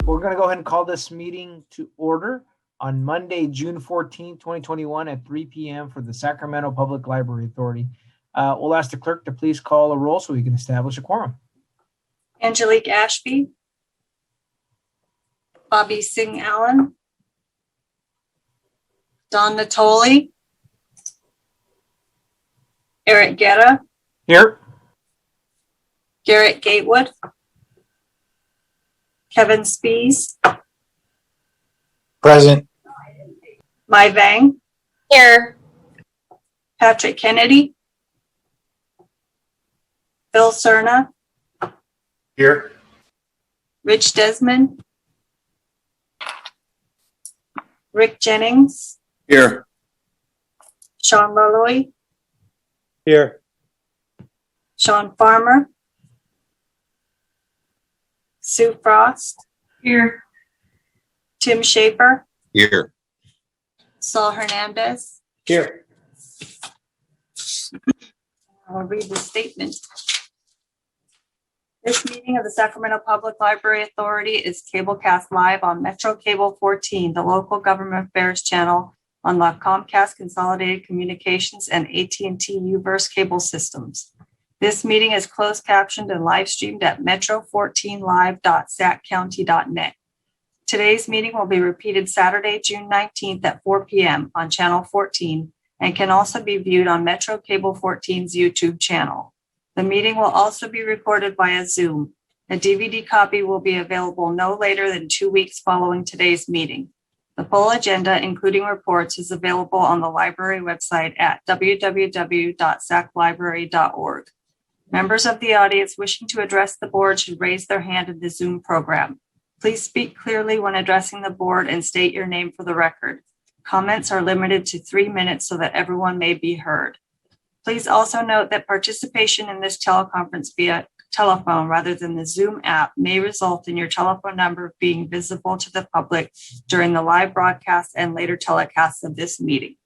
We're going to go ahead and call this meeting to order on Monday, June 14, 2021 at 3 p.m. for the Sacramento Public Library Authority. We'll ask the clerk to please call a roll so we can establish a quorum. Angelique Ashby, Bobby Singh Allen, Don Natoli, Eric Guerra, Here. Garrett Gatewood, Kevin Spees, Present. Mai Vang, Here. Patrick Kennedy, Bill Cerna, Here. Rich Desmond, Rick Jennings, Here. Sean Loloy, Here. Sean Farmer, Sue Frost, Here. Tim Schaefer, Here. Saul Hernandez. Here. I'll read the statement. This meeting of the Sacramento Public Library Authority is cablecast live on Metro Cable 14, the local government affairs channel on the Comcast Consolidated Communications and AT&T Uverse cable systems. This meeting is closed captioned and live streamed at metro14live.saccounty.net. Today's meeting will be repeated Saturday, June 19th at 4 p.m. on channel 14 and can also be viewed on Metro Cable 14's YouTube channel. The meeting will also be recorded via Zoom. A DVD copy will be available no later than 2 weeks following today's meeting. The full agenda, including reports, is available on the library website at www.saclibrary.org. Members of the audience wishing to address the board should raise their hand in the Zoom program. Please speak clearly when addressing the board and state your name for the record. Comments are limited to 3 minutes so that everyone may be heard. Please also note that participation in this teleconference via telephone rather than the Zoom app may result in your telephone number being visible to the public during the live broadcast and later telecasts of this meeting.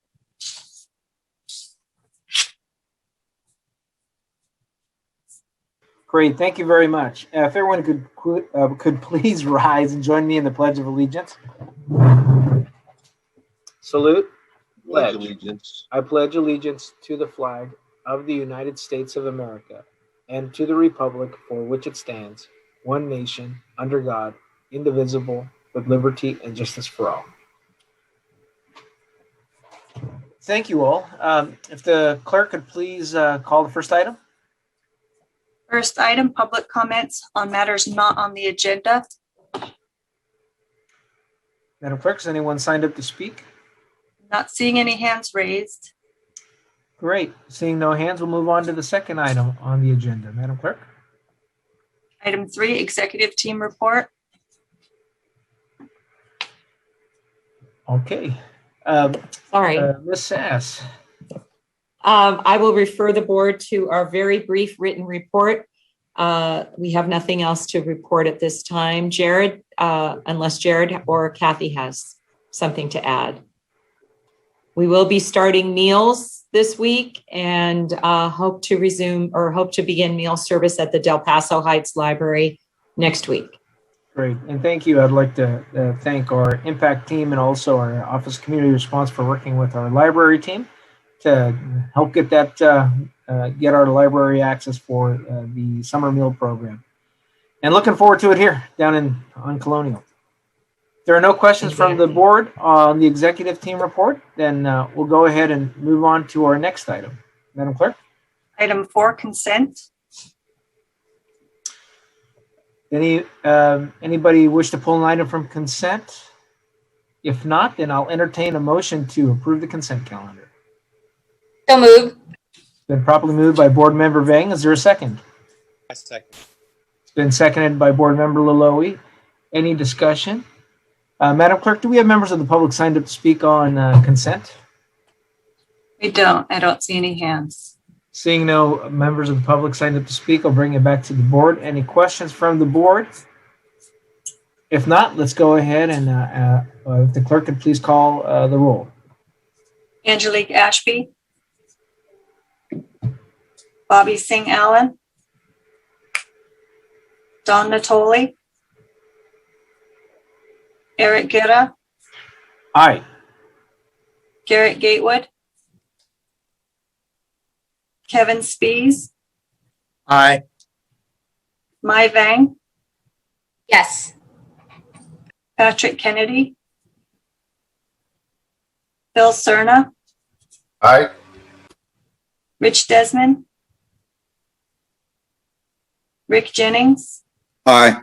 Great, thank you very much. If everyone could please rise and join me in the Pledge of Allegiance. Salute. Pledge allegiance. I pledge allegiance to the flag of the United States of America and to the republic for which it stands, one nation, under God, indivisible, with liberty and justice for all. Thank you all. If the clerk could please call the first item. First item, public comments on matters not on the agenda. Madam Clerk, has anyone signed up to speak? Not seeing any hands raised. Great. Seeing no hands, we'll move on to the second item on the agenda. Madam Clerk. Item 3, executive team report. Okay. Sorry. Ms. Sass. I will refer the board to our very brief written report. We have nothing else to report at this time. Jared, unless Jared or Kathy has something to add. We will be starting meals this week and hope to begin meal service at the Del Paso Heights Library next week. Great. And thank you. I'd like to thank our impact team and also our Office of Community Response for working with our library team to help get that get our library access for the summer meal program. And looking forward to it here down on Colonial. If there are no questions from the board on the executive team report, then we'll go ahead and move on to our next item. Madam Clerk. Item 4, consent. Anybody wish to pull an item from consent? If not, then I'll entertain a motion to approve the consent calendar. So moved. It's been properly moved by Board Member Vang. Is there a second? A second. It's been seconded by Board Member Laloe. Any discussion? Madam Clerk, do we have members of the public signed up to speak on consent? We don't. I don't see any hands. Seeing no members of the public signed up to speak, I'll bring it back to the board. Any questions from the board? If not, let's go ahead and if the clerk could please call the roll. Angelique Ashby, Bobby Singh Allen, Don Natoli, Eric Guerra, Aye. Garrett Gatewood, Kevin Spees, Aye. Mai Vang, Yes. Patrick Kennedy, Bill Cerna, Aye. Rich Desmond, Rick Jennings, Aye.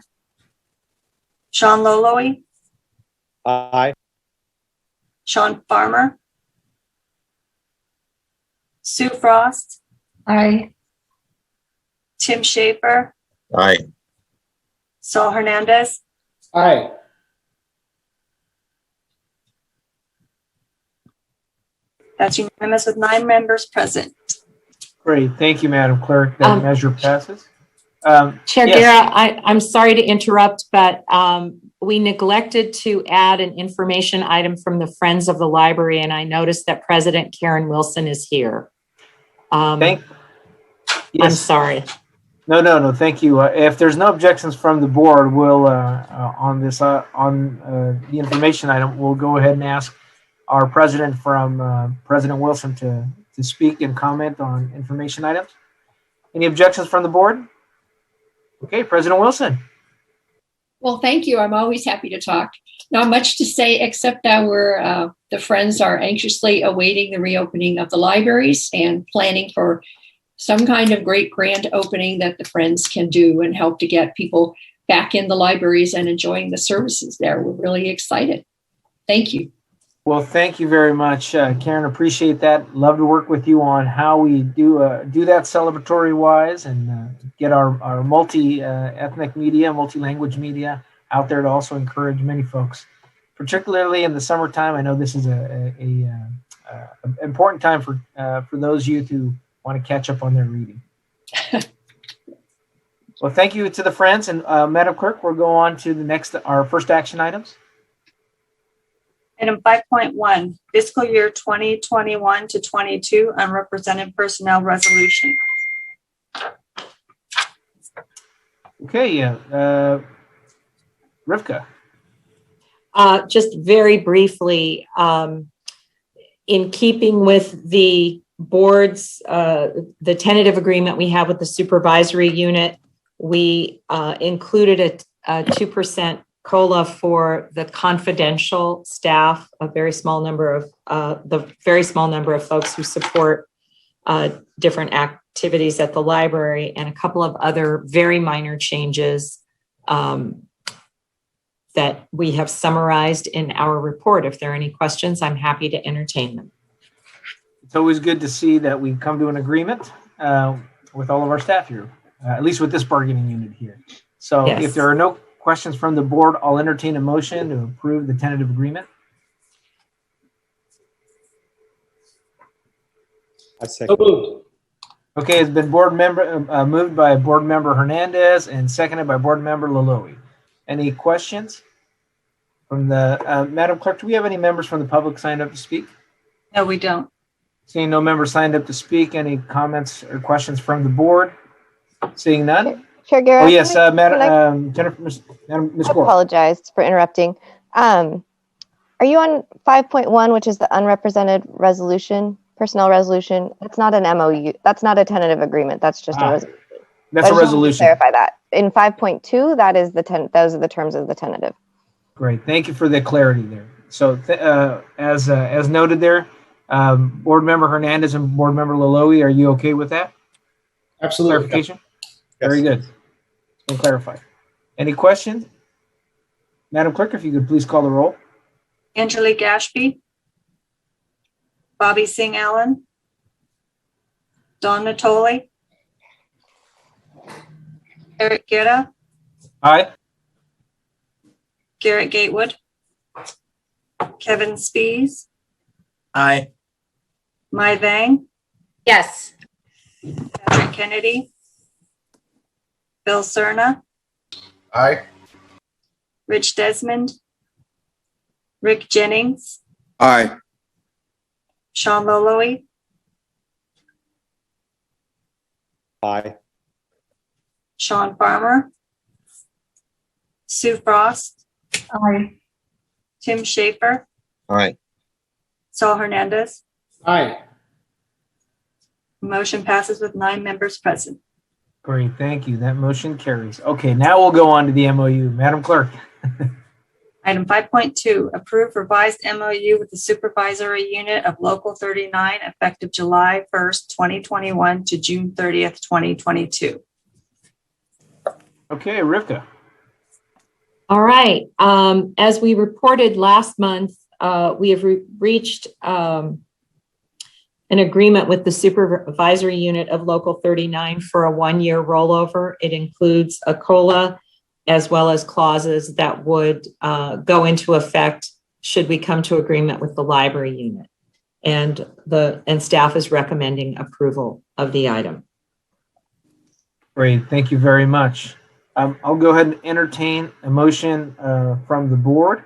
Sean Loloe, Aye. Sean Farmer, Sue Frost, Aye. Tim Schaefer, Aye. Saul Hernandez, Aye. that's unanimous with 9 members present. Great. Thank you, Madam Clerk. That measure passes. Chair Yes. Guerra, I'm sorry to interrupt, but we neglected to add an information item from the Friends of the Library, and I noticed that President Karen Wilson is here. I'm Yes. sorry. No. Thank you. If there's no objections from the board, we'll on the information item, we'll go ahead and ask our president from President Wilson to speak and comment on information items. Any objections from the board? Okay, President Wilson. Well, thank you. I'm always happy to talk. Not much to say, except that the Friends are anxiously awaiting the reopening of the libraries and planning for some kind of great grand opening that the Friends can do and help to get people back in the libraries and enjoying the services there. We're really excited. Thank you. Well, thank you very much, Karen. Appreciate that. Love to work with you on how we do that celebratory wise and get our multi-ethnic media, multi-language media out there to also encourage many folks, particularly in the summertime. I know this is a important time for those youth who want to catch up on their reading. Well, thank you to the Friends, and Madam Clerk, we'll go on to our first action items. Item 5.1, fiscal year 2021 to 22 unrepresented personnel resolution. Okay, Rivka. Just very briefly, in keeping with the board's, the tentative agreement we have with the supervisory unit, we included a 2% COLA for the confidential staff, a very small number of folks who support different activities at the library, and a couple of other very minor changes that we have summarized in our report. If there are any questions, I'm happy to entertain them. It's always good to see that we come to an agreement with all of our staff here, at least with this bargaining unit here. So Yes. If there are no questions from the board, I'll entertain a motion to approve the tentative agreement. I second. Okay, it's been moved by board member Hernandez and seconded by board member Loloe. Any questions from the Madam Clerk? Do we have any members from the public signed up to speak? No, we don't. Seeing no members signed up to speak, any comments or questions from the board? Seeing none. Chair Guerra. Oh yes, Madam Jennifer, Ms. Gore. Apologize for interrupting. Are you on 5.1, which is the unrepresented resolution, personnel resolution? That's not an MOU. That's not a tentative agreement. That's just a resolution. That's a resolution. Clarify that. In 5.2, that is those are the terms of the tentative. Great. Thank you for the clarity there. So as noted there, board member Hernandez and board member Loloe, are you okay with that? Absolutely. Clarification? Yes. Very good. And clarify. Any questions? Madam Clerk, if you could please call the roll. Angelique Ashby, Bobby Singh Allen, Don Natoli, Eric Guerra, Aye. Garrett Gatewood, Kevin Spees, Aye. Mai Vang, Yes. Patrick Kennedy, Bill Cerna, Aye. Rich Desmond, Rick Jennings, Aye. Sean Loloe, Aye. Sean Farmer, Sue Frost, Aye. Tim Schaefer, Aye. Saul Hernandez. Aye. Motion passes with 9 members present. Great, thank you. That motion carries. Okay, now we'll go on to the MOU. Madam Clerk. Item 5.2, approve revised MOU with the Supervisory Unit of Local 39 effective July 1st, 2021 to June 30th, 2022. Okay, Rivka. All right. As we reported last month, we have reached an agreement with the Supervisory Unit of Local 39 for a 1-year rollover. It includes a COLA as well as clauses that would go into effect should we come to agreement with the library unit. And staff is recommending approval of the item. Great, thank you very much. I'll go ahead and entertain a motion from the board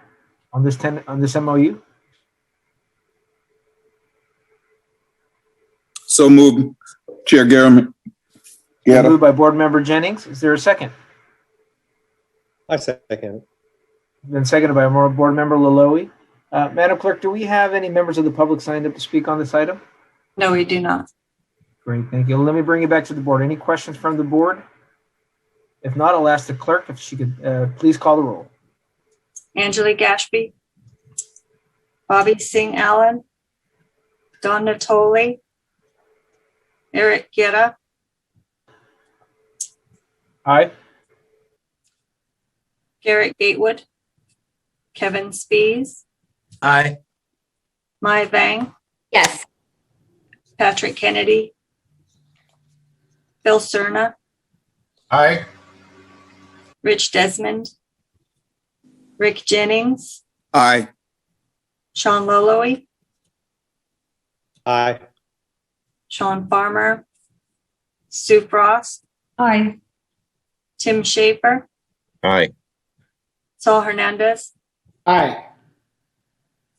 on this MOU. So moved, Chair Garrett. Moved by Board Member Jennings. Is there a second? I second. Then seconded by Board Member Laloe. Madam Clerk, do we have any members of the public signed up to speak on this item? No, we do not. Great, thank you. Let me bring you back to the board. Any questions from the board? If not, I'll ask the clerk if she could please call the roll. Angela Gashby, Bobby Singh Allen, Don Natoli, Eric Guerra, Aye. Garrett Gatewood, Kevin Spees, Aye. Mai Vang, Yes. Patrick Kennedy, Phil Cerna, Aye. Rich Desmond, Rick Jennings, Aye. Sean Loloe, Aye. Sean Farmer, Sue Frost, Aye. Tim Schaefer, Aye. Saul Hernandez, Aye.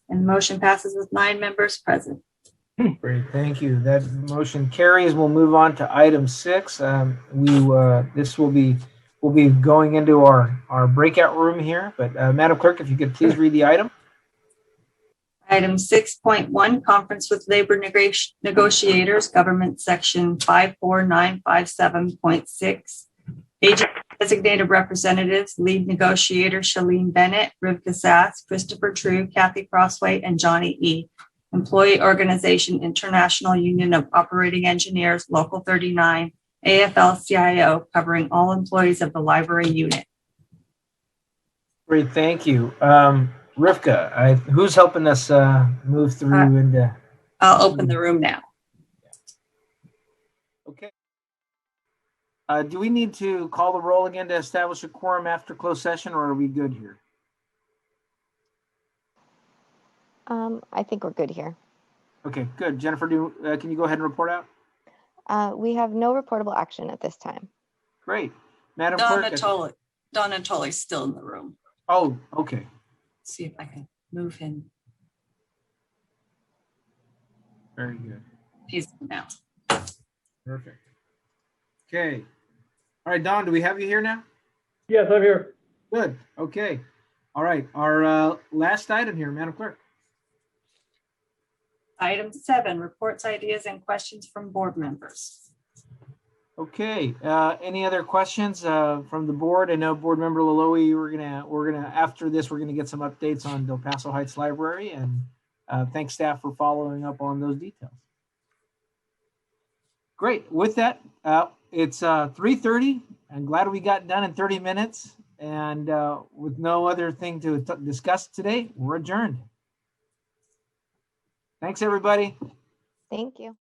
and motion passes with 9 members present. Great, thank you. That motion carries. We'll move on to item 6. We'll be going into our breakout room here, but Madam Clerk, if you could please read the item. Item 6.1, conference with labor negotiators, government section 54957.6. Agent designated representatives, lead negotiator Shalene Bennett, Rivka Sass, Christopher True, Kathy Crossway, and Johnny E. Employee Organization International Union of Operating Engineers, Local 39, AFL-CIO, covering all employees of the library unit. Great, thank you. Rivka, who's helping us move through into? I'll open the room now. Okay. Do we need to call the roll again to establish a quorum after closed session, or are we good here? I think we're good here. Okay, good. Jennifer, can you go ahead and report out? We have no reportable action at this time. Great. Madam Don Clerk. Natoli's still in the room. Oh, okay. See if I can move him. Very good. He's now. Perfect. Okay. All right, Don, do we have you here now? Yes, I'm here. Good. Okay. All right. Our last item here, Madam Clerk. Item 7, reports, ideas, and questions from board members. Okay. Any other questions from the board? I know Board Member Laloe, we're gonna after this we're gonna get some updates on Del Paso Heights Library, and thanks staff for following up on those details. Great. With that, it's 3:30. I'm glad we got done in 30 minutes, and with no other thing to discuss today, we're adjourned. Thanks, everybody. Thank you.